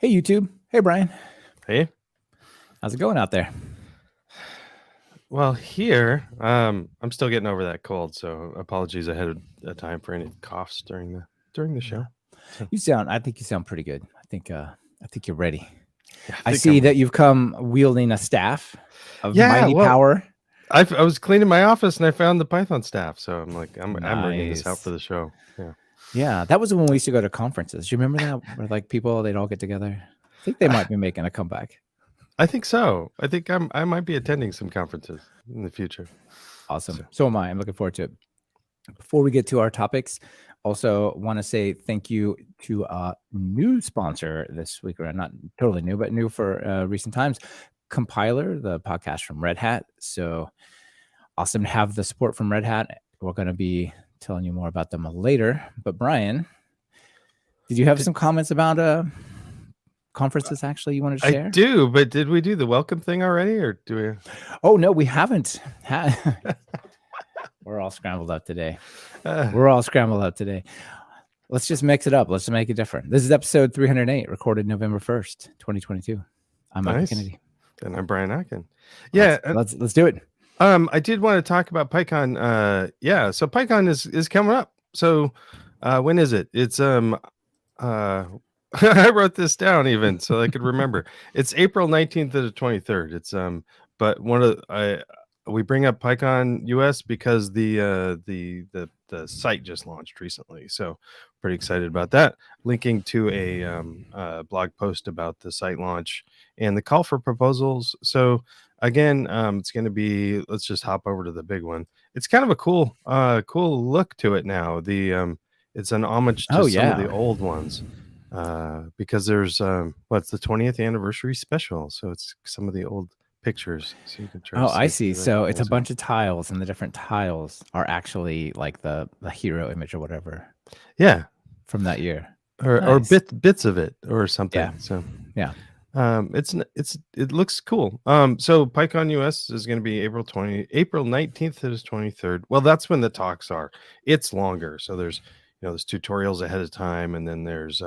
Hey, YouTube. Hey, Brian. Hey. How's it going out there? Well, here, I'm still getting over that cold, so apologies ahead of time for any coughs during the show. So. I think you sound pretty good. I think you're ready. Yeah, I see that you've come wielding a staff of mighty power. I was cleaning my office and I found the Python staff, so I'm like, I'm bringing this out for the show. Yeah, that was when we used to go to conferences. Do you remember that? Where like people, they'd all get together. I think they might be making a comeback. I think so. I think I might be attending some conferences in the future. Awesome. So am I. I'm looking forward to it. Before we get to our topics, also want to say thank you to a new sponsor this week, or not totally new, but new for recent times, Compiler, the podcast from Red Hat. So awesome to have the support from Red Hat. We're going to be telling you more about them later. But Brian, did you have some comments about conferences actually you wanted to share? I do, but did we do the welcome thing already, or do we? Oh, no, we haven't. We're all scrambled up today. Let's just mix it up. Let's make it different. This is episode 308, recorded November 1st, 2022. I'm Michael Kennedy. And I'm Brian Atkin. Yeah. Let's do it. I did want to talk about PythonCon. So PythonCon is coming up. So when is it? It's I wrote this down even so I could remember. It's April 19th to the 23rd. It's but we bring up PythonCon US because the site just launched recently. So pretty excited about that. Linking to a blog post about the site launch and the call for proposals. So again, it's going to be, let's just hop over to the big one. It's kind of a cool look to it now. It's an homage to some of the old ones. Because there's what's the 20th anniversary special, so it's some of the old pictures, so you can try. I see. So it's a bunch of tiles, and the different tiles are actually like the hero image or whatever. Yeah, from that year, or bits of it or something. Yeah. So yeah, it looks cool. So PythonCon US is going to be April 19th to the 23rd. Well, that's when the talks are. It's longer, so there's tutorials ahead of time, and then there's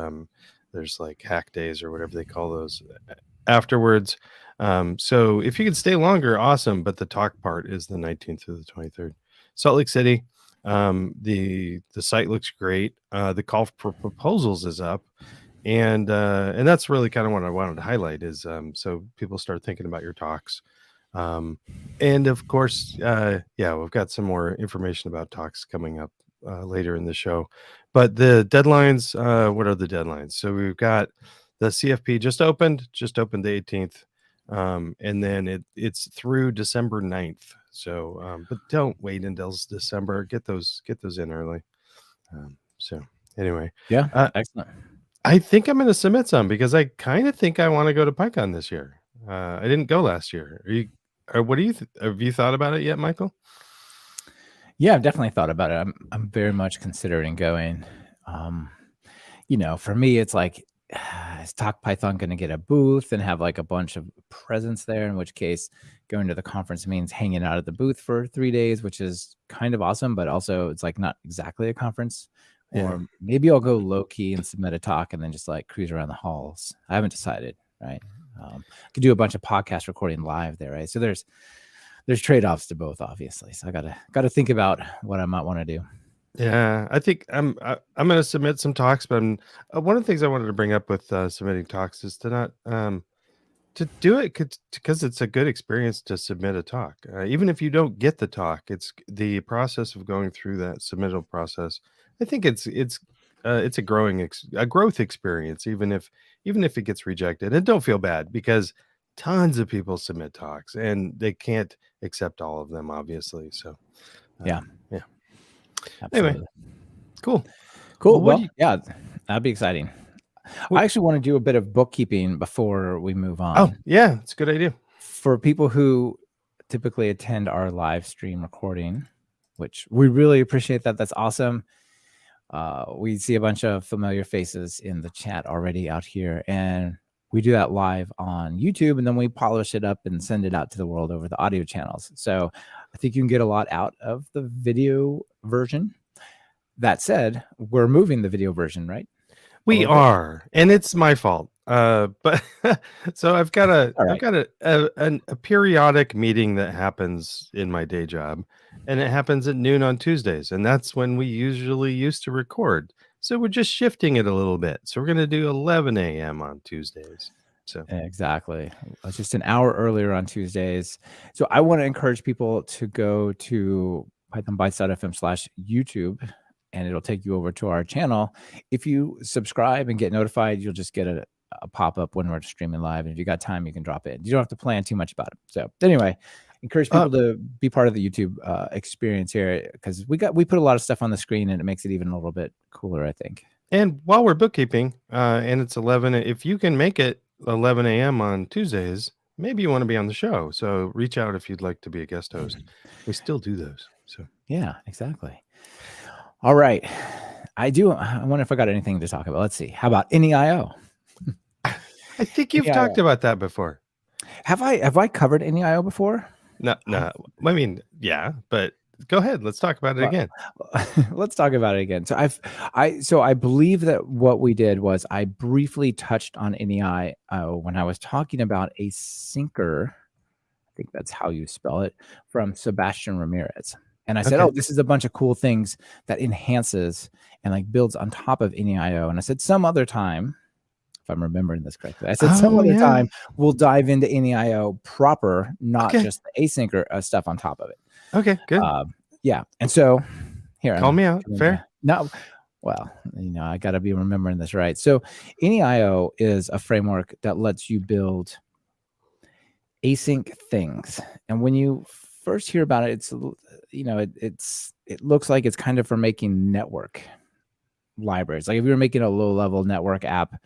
like hack days or whatever they call those afterwards. So if you could stay longer, awesome. But the talk part is the 19th through the 23rd. Salt Lake City. The site looks great. The call for proposals is up, and that's really kind of what I wanted to highlight is so people start thinking about your talks. And of course, we've got some more information about talks coming up later in the show, but the deadlines, what are the deadlines? So we've got the CFP just opened the 18th, and then it's through December 9th. So but don't wait until December. Get those in early. So anyway, excellent. I think I'm going to submit some because I kind of think I want to go to PythonCon this year. I didn't go last year. What do you have you thought about it yet, Michael? Yeah, I've definitely thought about it. I'm very much considering going. For me, it's like, is Talk Python going to get a booth and have like a bunch of presence there? In which case, going to the conference means hanging out at the booth for 3 days, which is kind of awesome, but also it's like not exactly a conference. Yeah. Or maybe I'll go low key and submit a talk and then just like cruise around the halls. I haven't decided, right? I could do a bunch of podcast recording live there, right? So there's trade-offs to both, obviously. So I gotta think about what I might want to do. Yeah, I think I'm going to submit some talks, but one of the things I wanted to bring up with submitting talks is to not to do it because it's a good experience to submit a talk. Even if you don't get the talk, it's the process of going through that submittal process. I think it's a growth experience, even if it gets rejected. And don't feel bad because tons of people submit talks and they can't accept all of them, obviously. So yeah. Absolutely. Anyway, cool. Well, that'd be exciting. I actually want to do a bit of bookkeeping before we move on. Oh, yeah, it's a good idea. For people who typically attend our live stream recording, which we really appreciate that. That's awesome. We see a bunch of familiar faces in the chat already out here, and we do that live on YouTube, and then we polish it up and send it out to the world over the audio channels. So I think you can get a lot out of the video version. That said, we're moving the video version, right? We are, and it's my fault. But so I've got a All I've right. got a periodic meeting that happens in my day job, and it happens at noon on Tuesdays, and that's when we usually used to record. So we're just shifting it a little bit. So we're gonna do 11 a.m. on Tuesdays. So Exactly. It's just an hour earlier on Tuesdays. So I want to encourage people to go to pythonbytes.fm/YouTube, and it'll take you over to our channel. If you subscribe and get notified, you'll just get a pop-up when we're streaming live. And if you got time, you can drop in. You don't have to plan too much about it. So anyway, encourage people to be part of the YouTube experience here, because we put a lot of stuff on the screen, and it makes it even a little bit cooler, I think. and while we're bookkeeping, and it's 11, if you can make it 11 a.m. on Tuesdays, maybe you want to be on the show. So reach out if you'd like to be a guest host. We still do those. So Yeah, exactly. All right. I wonder if I got anything to talk about. Let's see. How about AnyIO? I think you've AnyIO. talked about that before. Have I covered AnyIO before? No, I mean, yeah, but go ahead. Let's talk about it Well, again. let's talk about it again. So I believe that what we did was I briefly touched on AnyIO when I was talking about a syncer. I think that's how you spell it, from Sebastian Ramirez. And I said, Okay. oh, this is a bunch of cool things that enhances and like builds on top of AnyIO. And I said, some other time, if I'm remembering this correctly, I said some other time we'll dive into AnyIO proper, not just the async stuff on top of it. Okay, good. Yeah. And so here, Call me out. Fair. No, well, I got to be remembering this right. So AnyIO is a framework that lets you build async things. And when you first hear about it, it looks like it's kind of for making network libraries. Like if you were making a low-level network app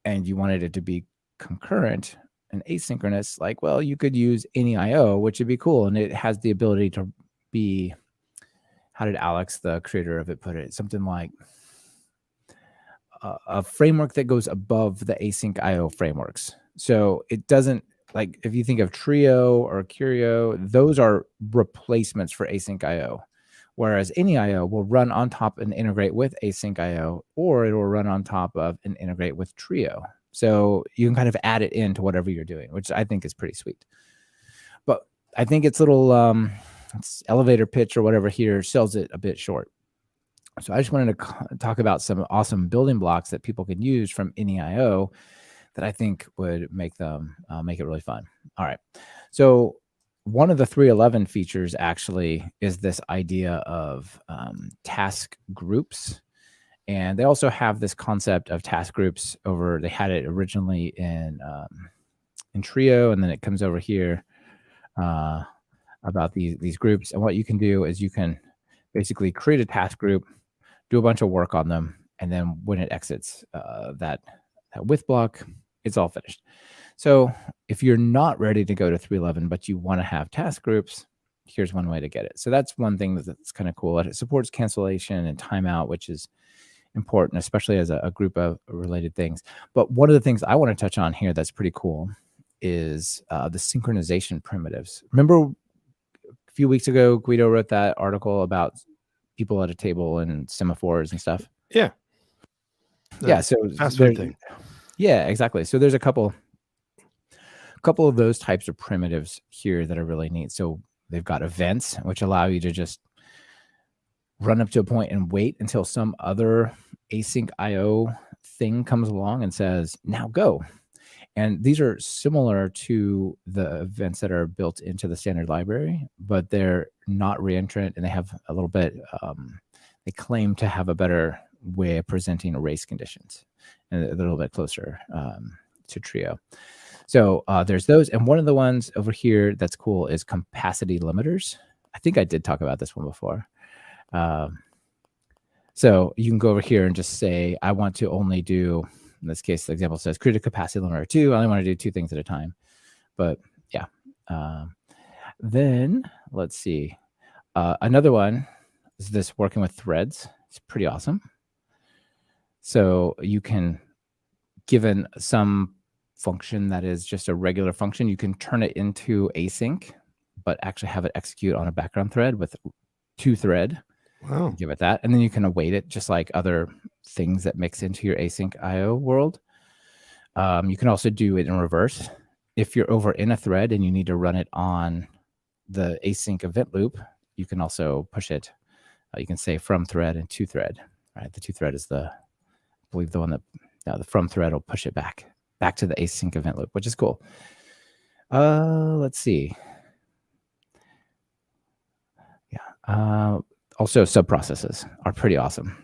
and you wanted it to be concurrent and asynchronous, like, well, you could use AnyIO, which would be cool. And it has the ability to be, how did Alex, the creator of it, put it? Something like a framework that goes above the async IO frameworks. So it doesn't, like if you think of Trio or Curio, those are replacements for async IO. Whereas AnyIO will run on top and integrate with async IO, or it will run on top of and integrate with Trio. So you can kind of add it into whatever you're doing, which I think is pretty sweet. But I think its little it's elevator pitch or whatever here sells it a bit short. So I just wanted to talk about some awesome building blocks that people can use from AnyIO that I think would make them make it really fun. All right. So one of the 3.11 features actually is this idea of task groups. And they also have this concept of task groups over, they had it originally in Trio, and then it comes over here about these groups. And what you can do is you can basically create a task group, do a bunch of work on them, and then when it exits that with block, it's all finished. So if you're not ready to go to 3.11, but you want to have task groups, here's one way to get it. So that's one thing that's kind of cool. It supports cancellation and timeout, which is important, especially as a group of related things. But one of the things I want to touch on here that's pretty cool is the synchronization primitives. Remember a few weeks ago, Guido wrote that article about people at a table and semaphores and stuff? Yeah. Yeah. So fast food thing. Yeah, exactly. So there's a couple of those types of primitives here that are really neat. So they've got events, which allow you to just run up to a point and wait until some other async IO thing comes along and says, now go. And these are similar to the events that are built into the standard library, but they're not reentrant, and they have a little bit, they claim to have a better way of presenting race conditions, and a little bit closer to Trio. So there's those. And one of the ones over here that's cool is capacity limiters. I think I did talk about this one before. So you can go over here and just say, I want to only do, in this case, the example says create a capacity limiter 2. I only want to do 2 things at a time. But yeah. Then let's see. Another one is this working with threads. It's pretty awesome. So you can, given some function that is just a regular function, you can turn it into async, but actually have it execute on a background thread with 2 thread. Wow. Give it that. And then you can await it just like other things that mix into your async IO world. You can also do it in reverse. If you're over in a thread and you need to run it on the async event loop, you can also push it. You can say from thread and to thread. Right, the to thread is I believe the one that the from thread will push it back to the async event loop, which is cool. Let's see. Yeah. Also, subprocesses are pretty awesome.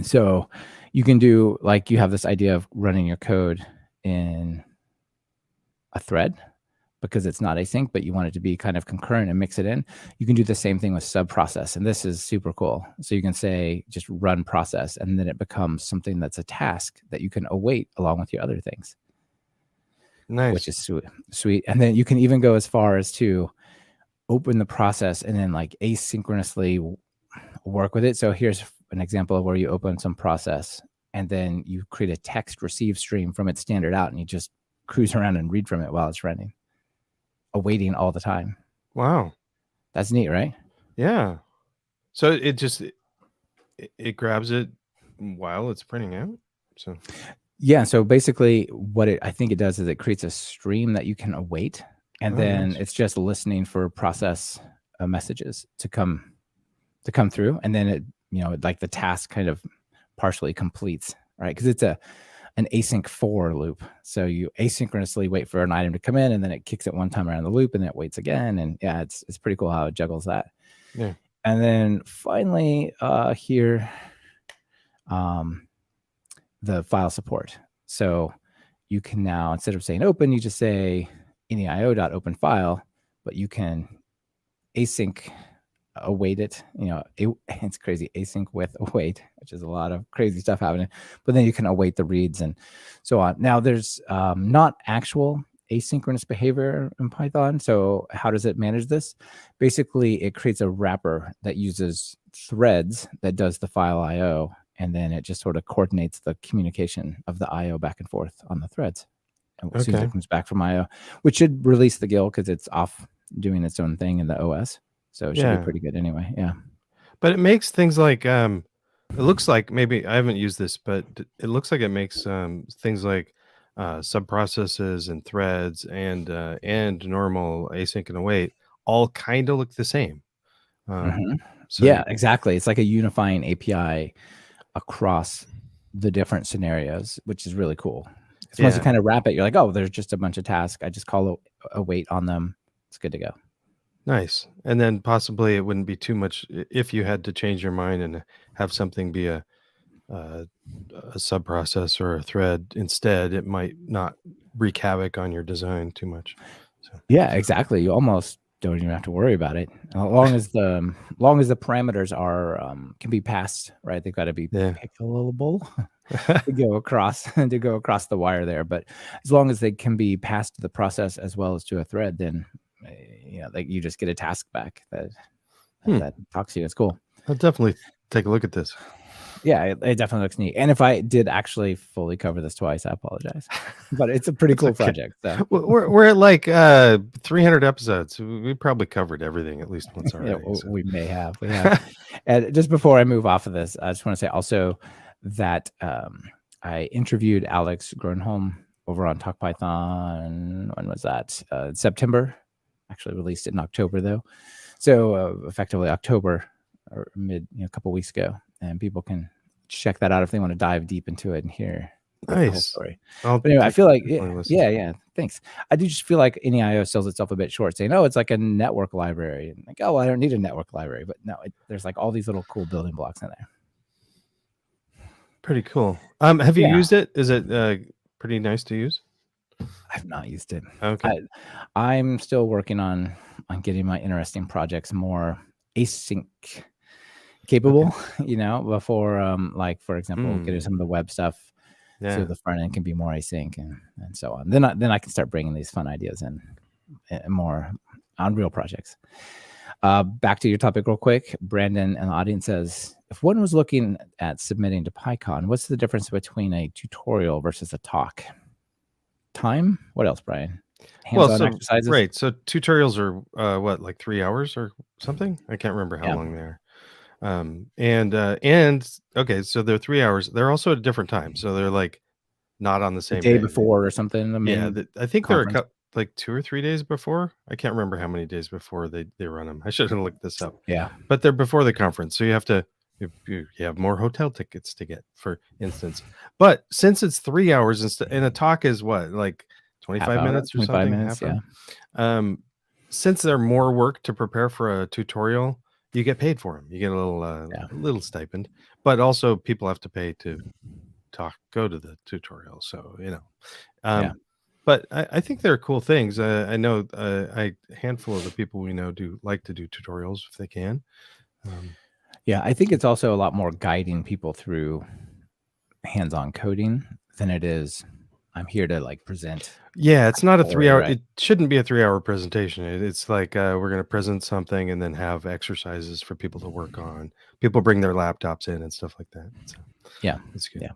So you can do, like, you have this idea of running your code in a thread because it's not async, but you want it to be kind of concurrent and mix it in. You can do the same thing with subprocess, and this is super cool. So you can say just run process, and then it becomes something that's a task that you can await along with your other things. Nice. Which is sweet. And then you can even go as far as to open the process and then like asynchronously work with it. So here's an example of where you open some process and then you create a text receive stream from its standard out, and you just cruise around and read from it while it's running, awaiting all the time. Wow. That's neat, right? Yeah. So it grabs it while it's printing out. So yeah. So basically what I think it does is it creates a stream that you can await, and then nice. It's just listening for process messages to come through. And then it, like the task kind of partially completes, right? Because it's an async for loop. So you asynchronously wait for an item to come in, and then it kicks it one time around the loop, and then it waits again. And yeah, it's pretty cool how it juggles that. Yeah. And then finally here, the file support. So you can now, instead of saying open, you just say AnyIO.open file, but you can async await it. It's crazy, async with await, which is a lot of crazy stuff happening. But then you can await the reads and so on. Now there's not actual asynchronous behavior in Python. So how does it manage this? Basically, it creates a wrapper that uses threads that does the file IO, and then it just sort of coordinates the communication of the IO back and forth on the threads. And as soon as it comes back from IO, which should release the GIL because it's off doing its own thing in the OS. So it should be pretty good anyway. Yeah. But it makes things like, it looks like, maybe I haven't used this, but it looks like it makes things like subprocesses and threads and normal async and await all kind of look the same. So yeah, exactly. It's like a unifying API across the different scenarios, which is really cool. So once you kind of wrap it, you're like, oh, there's just a bunch of tasks. I just call await on them. It's good to go. Nice. And then possibly it wouldn't be too much if you had to change your mind and have something be a subprocess or a thread instead. It might not wreak havoc on your design too much. So. Yeah, exactly. You almost don't even have to worry about it, as long as the parameters are can be passed, right? They've got to be pickable to go across the wire there. But as long as they can be passed to the process as well as to a thread, then like you just get a task back that talks to you. It's cool. I'll definitely take a look at this. Yeah, it definitely looks neat. And if I did actually fully cover this twice, I apologize. But it's a pretty cool project. So. We're at like 300 episodes. We probably covered everything at least once already. Yeah, we may have. We have. And just before I move off of this, I just want to say also that I interviewed Alex Gronholm over on Talk Python. When was that? September. Actually released it in October though. So effectively October or mid, a couple weeks ago. And people can check that out if they want to dive deep into it and hear the whole story. But anyway, I feel like, yeah, thanks. I do just feel like AnyIO sells itself a bit short, saying, oh, it's like a network library. And like, oh, well, I don't need a network library. But no, there's like all these little cool building blocks in there. Pretty cool. Have you used it? Is it pretty nice to use? I've not used it. Okay. I'm still working on getting my interesting projects more async capable, before like, for example, getting some of the web stuff so the front end can be more async and so on. Then I can start bringing these fun ideas in more on real projects. Back to your topic real quick. Brandon in the audience says, if one was looking at submitting to PythonCon, what's the difference between a tutorial versus a talk? Time? What else, Brian? Hands-on exercises? Right. So tutorials are what, like 3 hours or something? I can't remember how long they are. And okay, so they're 3 hours. They're also at a different time. So they're like not on the The same day day. before or something, the Yeah, main I think there are conference? like 2 or 3 days before. I can't remember how many days before they run them. I should have looked this up. Yeah. But they're before the conference, so you have to you have more hotel tickets to get, for instance. But since it's 3 hours instead, and a talk is what, like Half 25 hour, minutes or 25 something, minutes, half hour. yeah. Since they're more work to prepare for a tutorial, you get paid for them. You get Yeah. a little stipend, but also people have to pay to go to the tutorial. So, you know, Yeah. but I think they're cool things. I know a handful of the people we know do like to do tutorials if they can. Yeah, I think it's also a lot more guiding people through hands-on coding than it is, "I'm here to, like, present Yeah, it's not a story," 3 hour. right? It shouldn't be a 3 hour presentation. It's like we're going to present something and then have exercises for people to work on. People bring their laptops in and stuff like that. So Yeah. it's good. Yeah.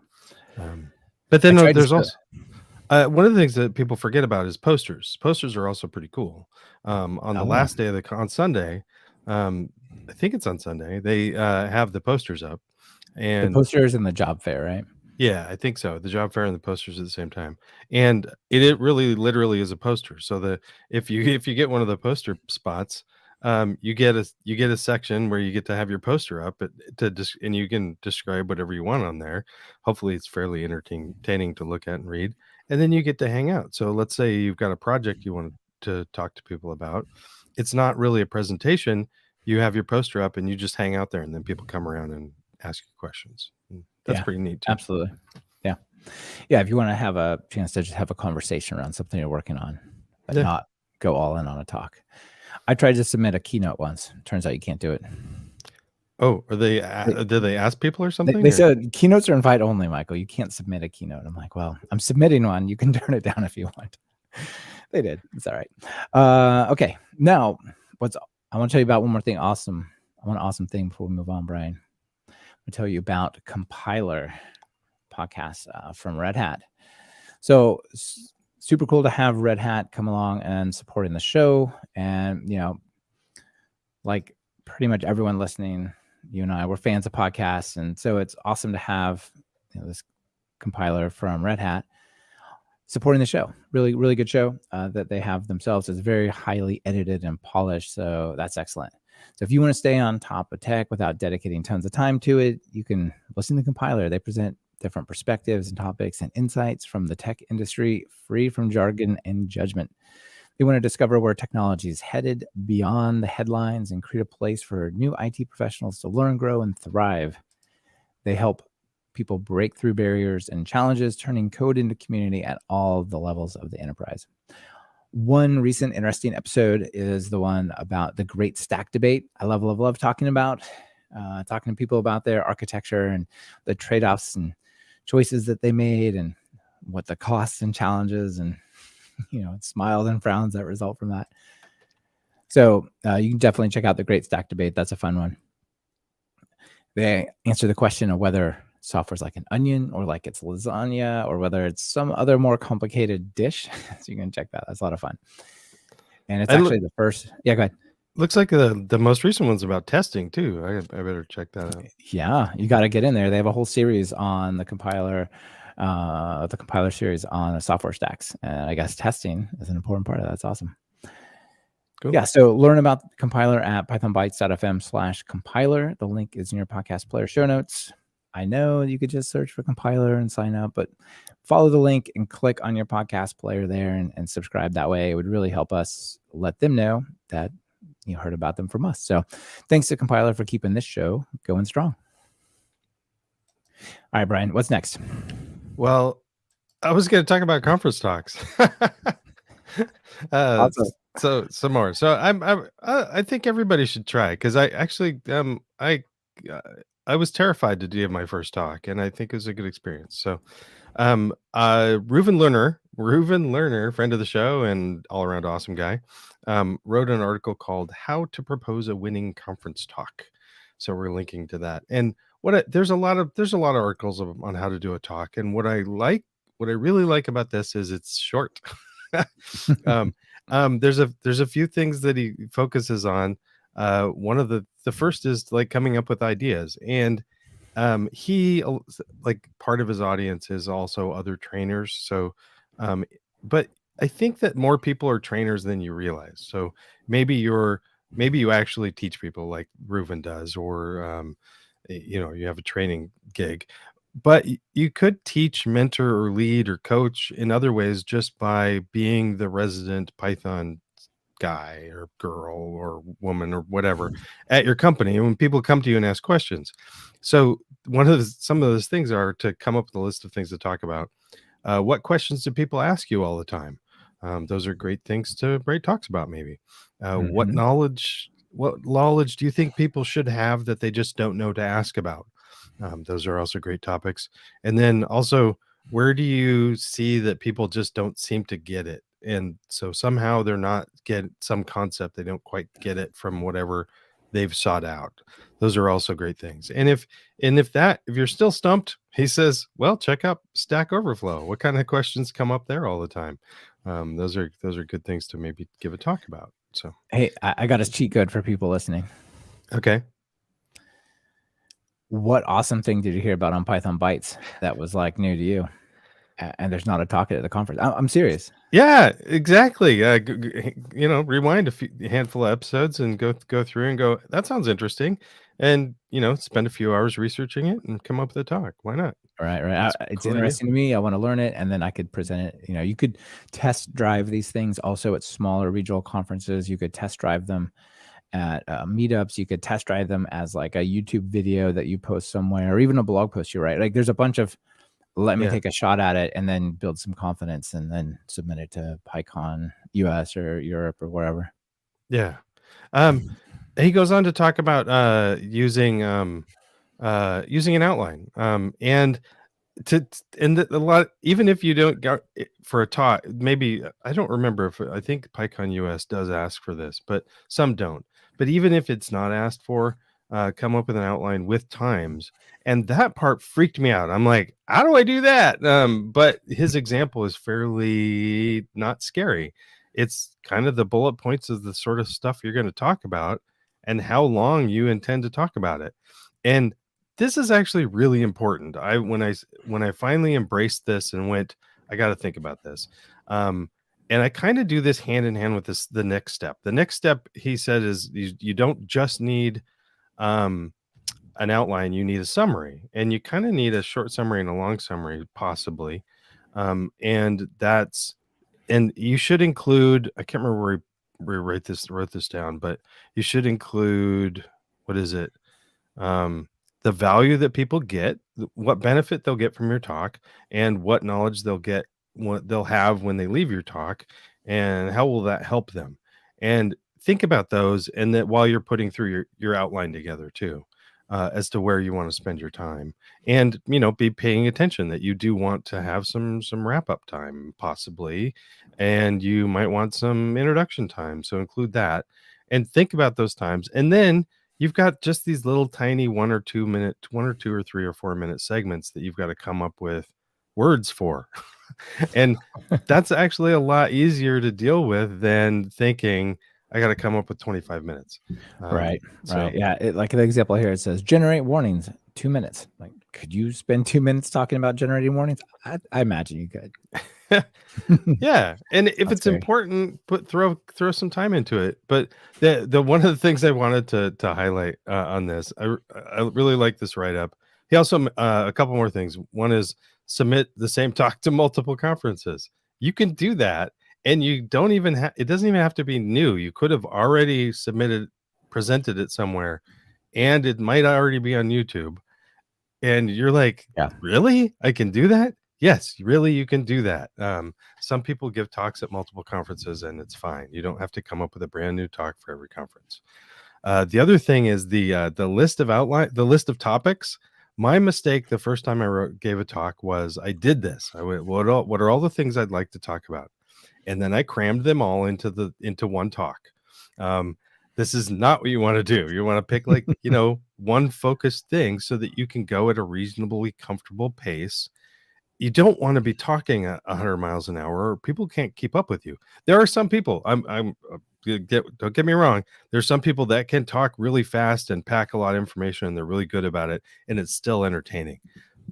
But I then tried to there's also one of the things that people forget about is posters. Posters are also pretty cool. On the Oh, last day of on Sunday, um, I think it's on Sunday, they have the posters up, the and posters and the job fair, right? yeah, I think so. The job fair and the posters at the same time, and it really literally is a poster. So if you get one of the poster spots, you get a section where you get to have your poster up and you can describe whatever you want on there. Hopefully, it's fairly entertaining to look at and read, and then you get to hang out. So let's say you've got a project you want to talk to people about. It's not really a presentation. You have your poster up and you just hang out there, and then people come around and ask you questions. That's Yeah, pretty neat too. absolutely. Yeah. Yeah, if you wanna have a chance to just have a conversation around something you're working on, but Yeah. not go all in on a talk. I tried to submit a keynote once. Turns out you can't do it. Oh, are they They did they ask people or they something, they or said, "Keynotes are invite only, Michael. You can't submit a keynote." I'm like, "Well, I'm submitting one. You can turn it down if you want." They did. It's all right. Okay. Now, what's I want to tell you about one more thing. One awesome thing before we move on, Brian. I'm gonna tell you about Compiler podcast from Red Hat. So super cool to have Red Hat come along and supporting the show. And like pretty much everyone listening, you and I, we're fans of podcasts, and so it's awesome to have this compiler from Red Hat supporting the show. Really, really good show that they have themselves. It's very highly edited and polished, so that's excellent. So if you want to stay on top of tech without dedicating tons of time to it, you can listen to Compiler. They present different perspectives and topics and insights from the tech industry, free from jargon and judgment. They want to discover where technology is headed beyond the headlines and create a place for new IT professionals to learn, grow, and thrive. They help people break through barriers and challenges, turning code into community at all the levels of the enterprise. One recent interesting episode is the one about the great stack debate. I love talking to people about their architecture and the trade-offs and choices that they made and what the costs and challenges and smiles and frowns that result from that. So you can definitely check out the great stack debate. That's a fun one. They answer the question of whether software is like an onion or like it's lasagna or whether it's some other more complicated dish. So you can check that. That's a lot of fun. And it's actually the first. Yeah, go ahead. looks like the most recent one's about testing too. I better check that out. Yeah, you got to get in there. They have a whole series on the compiler series on software stacks. And I guess testing is an important part of that. That's awesome. Cool. Yeah, so learn about the compiler at pythonbytes.fm/compiler. The link is in your podcast player show notes. I know you could just search for compiler and sign up, but follow the link and click on your podcast player there and subscribe that way. It would really help us let them know that you heard about them from us. So thanks to Compiler for keeping this show going strong. All right, Brian, what's next? Well, I was going to talk about conference talks. Awesome. So some more. So I think everybody should try, because I actually I was terrified to do my first talk, and I think it was a good experience. So Reuven Lerner, friend of the show and all around awesome guy, wrote an article called "How to Propose a Winning Conference Talk." So we're linking to that. And there's a lot of articles on how to do a talk, and what I really like about this is it's short. There's a few things that he focuses on. One of the first is like coming up with ideas, and he like part of his audience is also other trainers. So, but I think that more people are trainers than you realize. So maybe you actually teach people like Reuven does, or you have a training gig, but you could teach, mentor, or lead or coach in other ways just by being the resident Python guy or girl or woman or whatever at your company, and when people come to you and ask questions. So some of those things are to come up with a list of things to talk about. What questions do people ask you all the time? Those are great things to write talks about. Maybe Mhm. what knowledge do you think people should have that they just don't know to ask about? Those are also great topics. And then also, where do you see that people just don't seem to get it? And so somehow they're not get some concept, they don't quite get it from whatever they've sought out. Those are also great things. If you're still stumped, he says, well, check out Stack Overflow. What kind of questions come up there all the time? Those are good things to maybe give a talk about. So Hey, I got a cheat code for people listening. okay. What awesome thing did you hear about on Python Bytes that was like new to you? And there's not a talk at the conference. I'm serious. Yeah, exactly. Rewind a handful of episodes and go through and go, that sounds interesting, and spend a few hours researching it and come up with a talk. Why not? Right, right. That's a It's cool idea. interesting to me. I want to learn it, and then I could present it. You could test drive these things also at smaller regional conferences. You could test drive them at meetups. You could test drive them as like a YouTube video that you post somewhere, or even a blog post you write. Like there's a bunch of let me Yeah, take a shot at it and then build some confidence and then submit it to PythonCon US or Europe or wherever. yeah. Um, he goes on to talk about using an outline. And a lot, even if you don't go for a talk, maybe I don't remember if I think PyCon US does ask for this, but some don't. But even if it's not asked for, come up with an outline with times. And that part freaked me out. I'm like, how do I do that? But his example is fairly not scary. It's kind of the bullet points of the sort of stuff you're going to talk about and how long you intend to talk about it. And this is actually really important. When I finally embraced this and went, I got to think about this. And I kind of do this hand in hand with the next step. The next step, he said, is you don't just need um, an outline, you need a summary, and you kind of need a short summary and a long summary, possibly. And you should include. I can't remember where we wrote this down, but you should include, what is it? um, the value that people get, what benefit they'll get from your talk, and what knowledge they'll get, what they'll have when they leave your talk, and how will that help them. And think about those, and that while you're putting through your outline together too, as to where you want to spend your time, and be paying attention that you do want to have some wrap up time possibly, and you might want some introduction time, so include that, and think about those times, and then you've got just these little tiny 1 or 3 or 4 minute segments that you've got to come up with words for. And that's actually a lot easier to deal with than thinking I got to come up with 25 minutes. Right, So right. Yeah, like the example here, it says generate warnings, 2 minutes. Like, could you spend 2 minutes talking about generating warnings? I imagine you could. yeah, and if Not it's scary. important, throw some time into it. But the one of the things I wanted to highlight on this, I really like this write up. He also a couple more things. One is submit the same talk to multiple conferences. You can do that, and you don't even it doesn't even have to be new. You could have already presented it somewhere, and it might already be on YouTube, and you're like, Yeah. really? I can do that? Yes, really, you can do that. Some people give talks at multiple conferences, and it's fine. You don't have to come up with a brand new talk for every conference. The other thing is the the list of topics. My mistake the first time gave a talk was I did this. I went, what are all the things I'd like to talk about? And then I crammed them all into one talk. Um, this is not what you want to do. You want to pick one focused thing so that you can go at a reasonably comfortable pace. You don't want to be talking at 100 miles an hour, or people can't keep up with you. There are some people. I'm don't get me wrong. There's some people that can talk really fast and pack a lot of information, and they're really good about it, and it's still entertaining.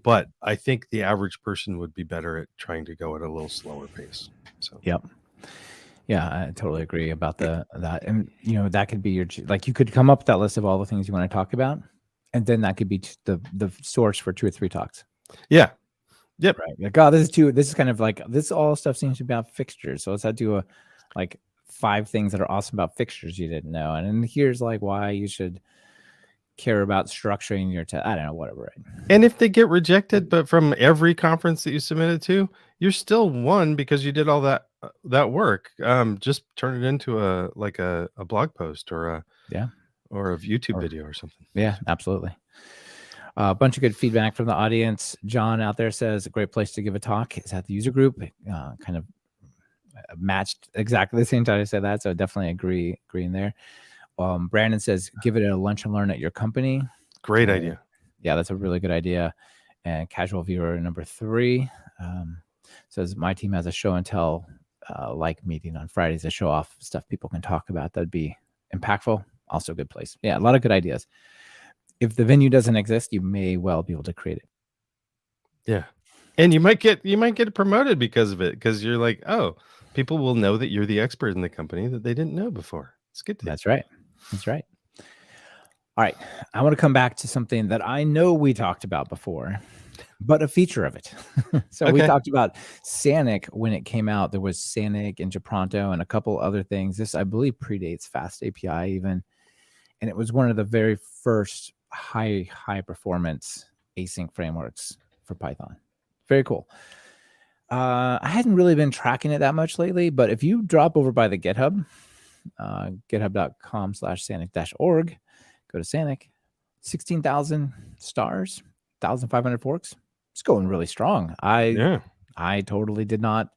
But I think the average person would be better at trying to go at a little slower pace. So Yep. Yeah, I totally agree about that. And that could be like you could come up with that list of all the things you want to talk about, and then that could be the source for 2 or 3 talks. yeah. Yep. Right. Like, oh, this is kind of like this all stuff seems to be about fixtures. So let's do like 5 things that are awesome about fixtures you didn't know. And then here's like why you should care about structuring your test. I don't know, whatever. Right? And if they get rejected, but from every conference that you submitted to, you're still won because you did all that work. Just turn it into a blog post or a YouTube video or something. Yeah, absolutely. A bunch of good feedback from the audience. John out there says a great place to give a talk is at the user group. Kind of matched exactly the same time I said that, so definitely agreeing there. Brandon says give it a lunch and learn at your company. Great idea. Yeah, that's a really good idea. And casual viewer number 3 says my team has a show and tell like meeting on Fridays to show off stuff people can talk about. That'd be impactful. Also a good place. Yeah, a lot of good ideas. If the venue doesn't exist, you may well be able to create it. Yeah. And you might get promoted because of it, because you're like, oh, people will know that you're the expert in the company that they didn't know before. It's good. That's right. All right. I want to come back to something that I know we talked about before, but a feature of it. So we talked about Sanic when it came out. There was Sanic and Gepronto and a couple other things. This, I believe, predates Fast API even. And it was one of the very first high performance async frameworks for Python. Very cool. I hadn't really been tracking it that much lately, but if you drop over by the GitHub, github.com/sanic-org, go to Sanic, 16,000 stars, 1,500 forks. It's going really strong. I totally did not.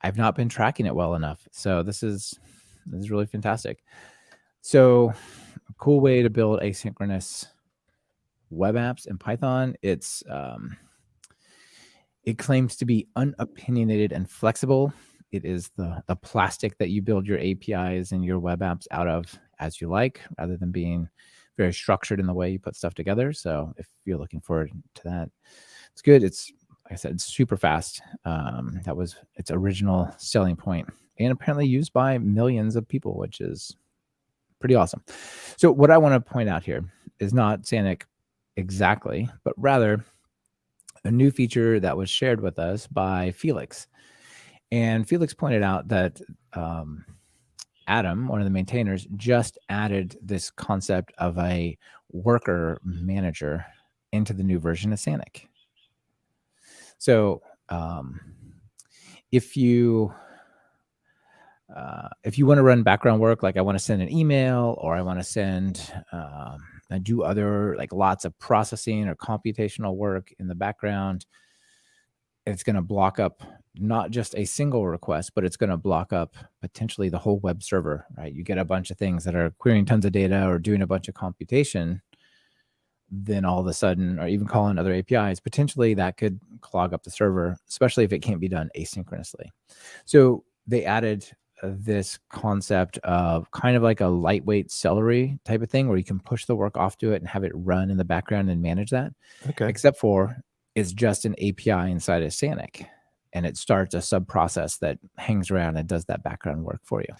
I've not been tracking it well enough. So this is really fantastic. So a cool way to build asynchronous web apps in Python. It claims to be unopinionated and flexible. It is the plastic that you build your APIs and your web apps out of as you like, rather than being very structured in the way you put stuff together. So if you're looking forward to that, it's good. It's, like I said, it's super fast. That was its original selling point, and apparently used by millions of people, which is pretty awesome. So what I want to point out here is not Sanic exactly, but rather a new feature that was shared with us by Felix. And Felix pointed out that Adam, one of the maintainers, just added this concept of a worker manager into the new version of Sanic. So if you want to run background work, like I want to send an email, or I want to send and do other like lots of processing or computational work in the background, it's going to block up not just a single request, but it's going to block up potentially the whole web server, right? You get a bunch of things that are querying tons of data or doing a bunch of computation, then all of a sudden, or even calling other APIs, potentially that could clog up the server, especially if it can't be done asynchronously. So they added this concept of kind of like a lightweight Celery type of thing, where you can push the work off to it and have it run in the background and manage that. Okay. Except for it's just an API inside of Sanic, and it starts a sub process that hangs around and does that background work for you.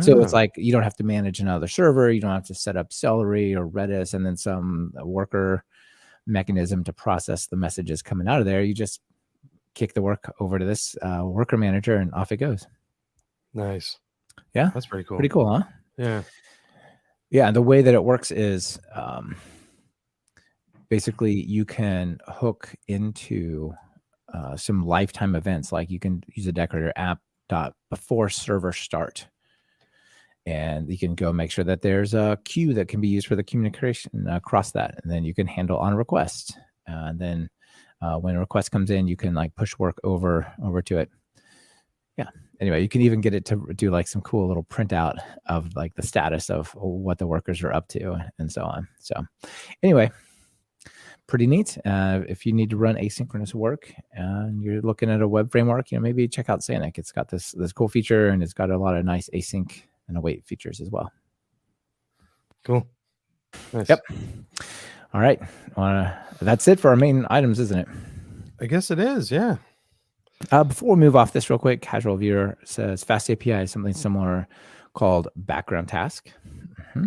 So it's like you don't have to manage another server. You don't have to set up Celery or Redis and then some worker mechanism to process the messages coming out of there. You just kick the work over to this worker manager and off it goes. Nice. Yeah. That's pretty cool. Pretty cool, huh? Yeah. Yeah. And the way that it works is basically you can hook into some lifetime events. Like you can use a decorator app before server start. And you can go make sure that there's a queue that can be used for the communication across that. And then you can handle on request. And then when a request comes in, you can like push work over to it. Yeah. Anyway, you can even get it to do like some cool little printout of like the status of what the workers are up to and so on. So anyway, pretty neat. If you need to run asynchronous work and you're looking at a web framework, maybe check out Sanic. It's got this cool feature, and it's got a lot of nice async and await features as well. Cool. Nice. Yep. All right. That's it for our main items, isn't it? I guess it is. Yeah. Before we move off this real quick, Casual Viewer says Fast API is something similar called background task.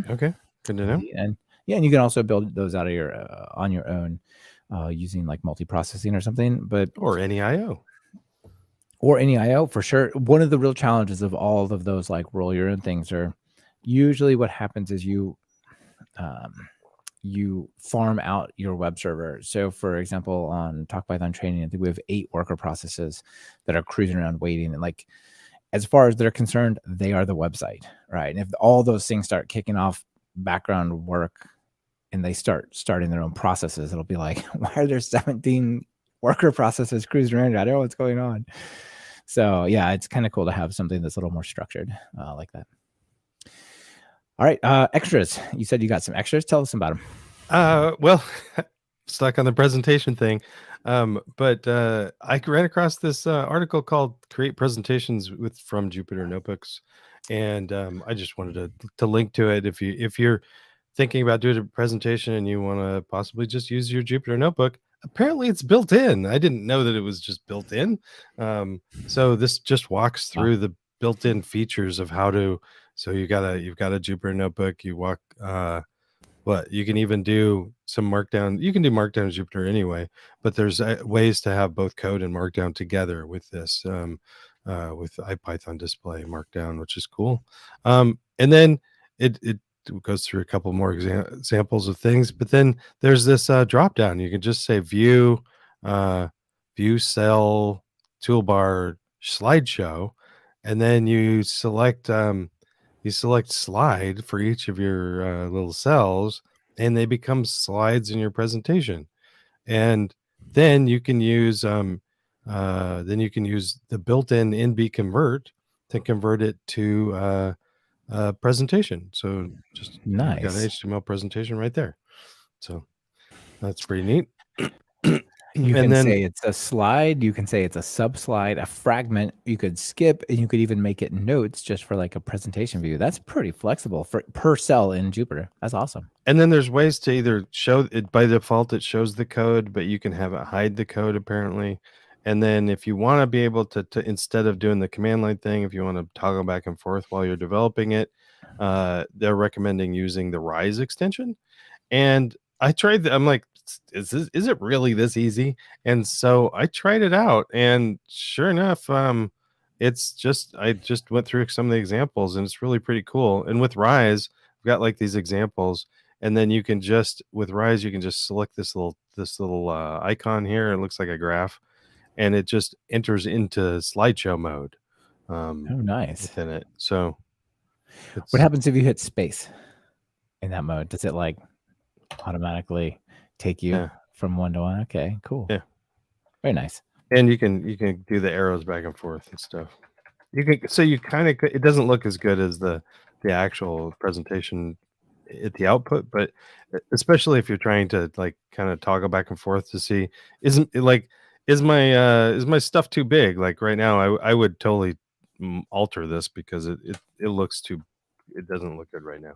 Okay. Good to know. And you can also build those out of your on your own using like multiprocessing or something. Or AnyIO. Or AnyIO for sure. One of the real challenges of all of those like roll your own things are usually what happens is you farm out your web server. So for example, on Talk Python training, I think we have 8 worker processes that are cruising around waiting. And like, as far as they're concerned, they are the website, right? And if all those things start kicking off background work and they starting their own processes, it'll be like, why are there 17 worker processes cruising around? I don't know what's going on. So yeah, it's kind of cool to have something that's a little more structured like that. All right, extras. You said you got some extras. Tell us about them. Well, stuck on the presentation thing, but I ran across this article called "Create Presentations from Jupyter Notebooks," and I just wanted to link to it. If you're thinking about doing a presentation and you want to possibly just use your Jupyter Notebook, apparently it's built in. I didn't know that it was just built in. So this just walks through the built-in features of how to. So you've got a Jupyter Notebook. You walk. But you can even do some Markdown. You can do Markdown in Jupyter anyway, but there's ways to have both code and Markdown together with this, with IPython display Markdown, which is cool. And then it goes through a couple more examples of things, but then there's this drop down. You can just say view cell toolbar slideshow, and then you select slide for each of your little cells, and they become slides in your presentation. And then you can use the built-in NB convert to convert it to a presentation. So just Nice. You've got an HTML presentation right there. So that's pretty neat. You can say it's a slide, you can say it's a sub-slide, a fragment, you could skip, and you could even make it notes just for like a presentation view. That's pretty flexible for per cell in Jupyter. That's awesome. And then there's ways to either show it by default, it shows the code, but you can have it hide the code apparently. And then if you want to be able to instead of doing the command line thing, if you want to toggle back and forth while you're developing it, they're recommending using the Rise extension. And I tried I'm like, is it really this easy? And so I tried it out, and sure enough, I just went through some of the examples, and it's really pretty cool. And with Rise, I've got like these examples, and then you can just with Rise, you can just select this little icon here. It looks like a graph, and it just enters into slideshow mode. Oh, nice. Within it. So what happens if you hit space in that mode? Does it like automatically take you from one to one? Okay, cool. Yeah, very nice. And you can do the arrows back and forth and stuff. You kind of, it doesn't look as good as the actual presentation at the output, but especially if you're trying to like kind of toggle back and forth to see is my stuff too big? Like right now, I would totally alter this because it looks it doesn't look good right now.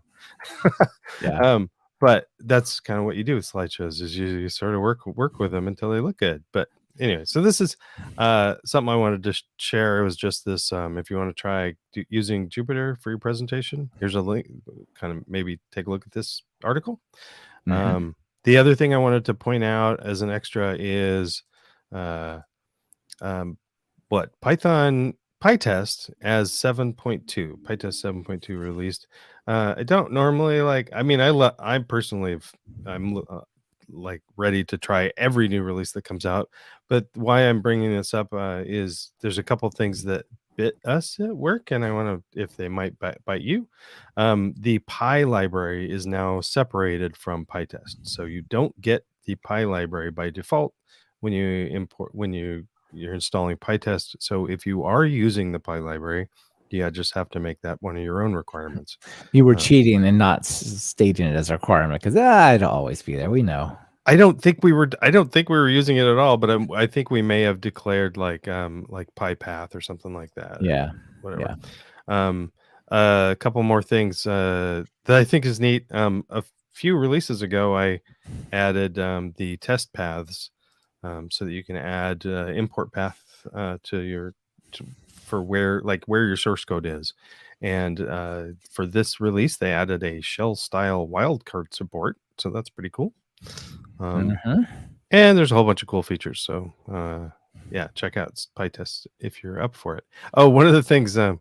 Yeah. But that's kind of what you do with slideshows is you sort of work with them until they look good. But anyway, so this is something I wanted to share. It was just this. If you want to try using Jupyter for your presentation, here's a link. Kind of maybe take a look at this article. Mm-hmm. The other thing I wanted to point out as an extra is Python PyTest as 7.2, PyTest 7.2 released. I don't normally like. I mean, I personally I'm like ready to try every new release that comes out. But why I'm bringing this up is there's a couple things that bit us at work, and I want to, if they might bite you. The Py library is now separated from PyTest, so you don't get the Py library by default when you you're installing PyTest. So if you are using the Py library, you just have to make that one of your own requirements. You were cheating and not stating it as a requirement because it'll always be there. We know. I don't think we were using it at all, but I think we may have declared like PyPath or something like that. Yeah. Whatever. Yeah. A couple more things that I think is neat. A few releases ago, I added the test paths so that you can add import path for where your source code is. And for this release, they added a shell style wildcard support, so that's pretty cool. And there's a whole bunch of cool features. So yeah, check out PyTest if you're up for it. Oh, one of the things I'm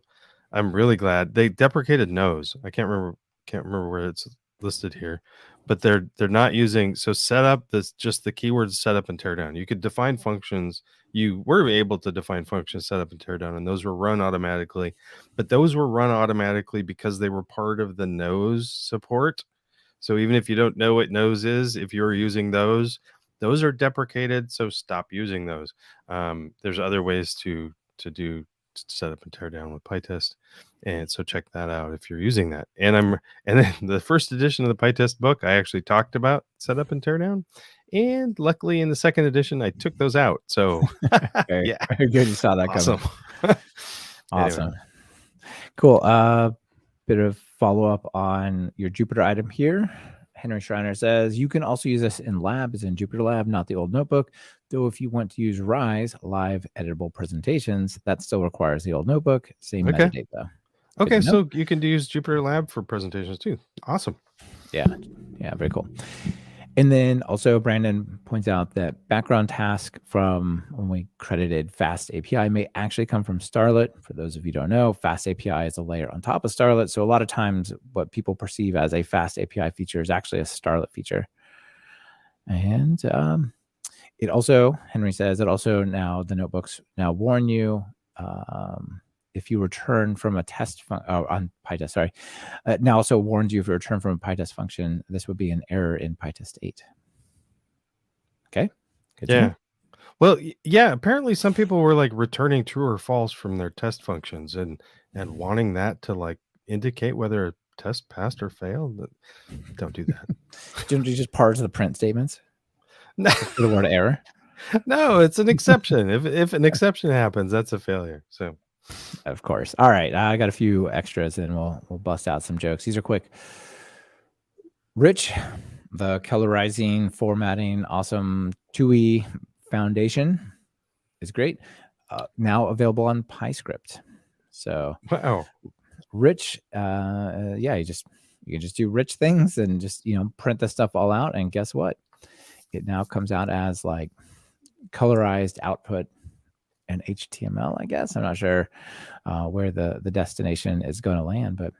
really glad they deprecated nose. I can't remember where it's listed here, but they're not using setup. That's just the keywords setup and teardown. You could define functions. You were able to define functions setup and teardown, and those were run automatically. But those were run automatically because they were part of the nose support. So even if you don't know what nose is, if you're using those are deprecated. So stop using those. There's other ways to do setup and tear down with PyTest, and so check that out if you're using that. And then the first edition of the PyTest book, I actually talked about setup and tear down, and luckily in the second edition I took those out. So yeah, very good. You saw that awesome. coming. Awesome. Anyway. Cool. Bit of follow up on your Jupyter item here. Henry Schreiner says you can also use this in labs in Jupyter Lab, not the old notebook. Though if you want to use Rise live editable presentations, that still requires the old notebook. Same metadata though. Okay, so you can use Jupyter Lab for presentations too. Awesome. Yeah, very cool. And then also Brandon points out that background task from when we credited Fast API may actually come from Starlet. For those of you who don't know, Fast API is a layer on top of Starlet. So a lot of times what people perceive as a Fast API feature is actually a Starlet feature. And it also, Henry says, now the notebooks now warn you if you return from a test on PyTest, sorry. Now also warns you if you return from a PyTest function, this would be an error in PyTest 8. Okay. Good. Yeah. Well, yeah. Apparently, some people were like returning true or false from their test functions and wanting that to indicate whether a test passed or failed. Don't do that. Don't you just parse the print statements? No, the word error. No, it's an exception. if an exception happens, that's a failure. So. Of course. All right. I got a few extras and we'll bust out some jokes. These are quick. Rich, the colorizing, formatting, awesome TUI foundation is great. Now available on PyScript. So wow. Rich, yeah, you can just do rich things and just, print the stuff all out. And guess what? It now comes out as colorized output and HTML, I guess. I'm not sure where the destination is going to land, but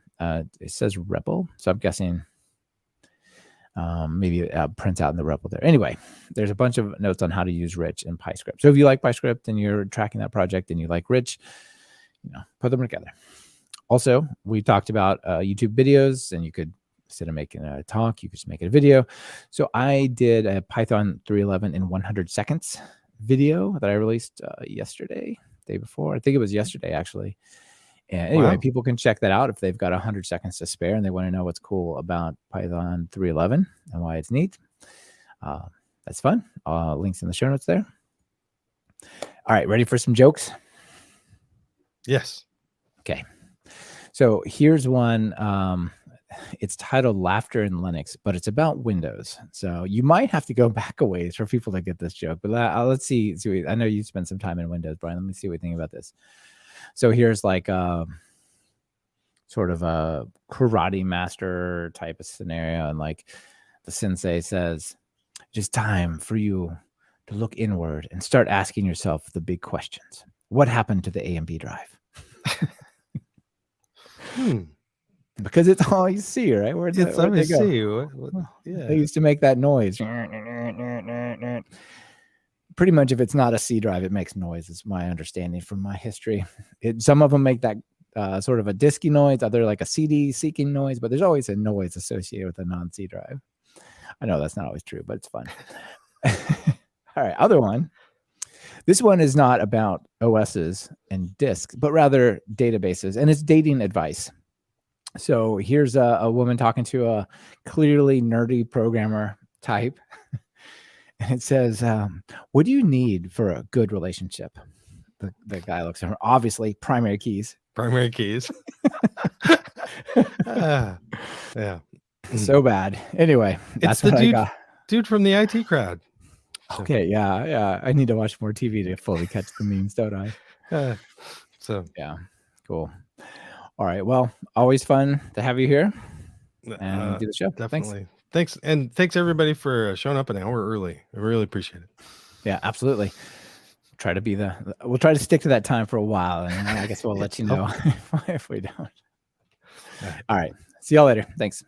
it says REPL. So I'm guessing maybe it prints out in the REPL there. Anyway, there's a bunch of notes on how to use Rich in PyScript. So if you like PyScript and you're tracking that project and you like Rich, put them together. Also, we talked about YouTube videos, and you could, instead of making a talk, you could just make it a video. So I did a Python 3.11 in 100 seconds video that I released yesterday, day before. I think it was yesterday, actually. And anyway, people can check that out if they've got 100 seconds to spare and they want to know what's cool about Python 3.11 and why it's neat. That's fun. Links in the show notes there. All right, ready for some jokes? Yes. Okay. So here's one. It's titled Laughter in Linux, but it's about Windows. So you might have to go back a ways for people to get this joke. But let's see. I know you spent some time in Windows, Brian. Let me see what you think about this. So here's sort of a karate master type of scenario. And the sensei says, just time for you to look inward and start asking yourself the big questions. What happened to the A and B drive? Because it's all you see, right? Where'd they go? Yeah. They used to make that noise. Pretty much, if it's not a C drive, it makes noise. It's my understanding from my history. Some of them make that sort of a disky noise, other like a CD seeking noise, but there's always a noise associated with a non-C drive. I know that's not always true, but it's fun. All right, other one. This one is not about OSs and disks, but rather databases, and it's dating advice. So here's a woman talking to a clearly nerdy programmer type. And it says, what do you need for a good relationship? The guy looks at her, obviously primary keys. Primary keys. Yeah. So bad. Anyway, It's that's the what I got. dude from the IT crowd. So, Okay, yeah. I need to watch more TV to fully catch the memes, don't I? so Yeah, cool. All right. Well, always fun to have you here and do the show. Thanks. definitely. Thanks. And thanks everybody for showing up an hour early. I really appreciate it. Yeah, absolutely. We'll try to stick to that time for a while, and I guess we'll let you know if we don't. All right. See y'all later. Thanks.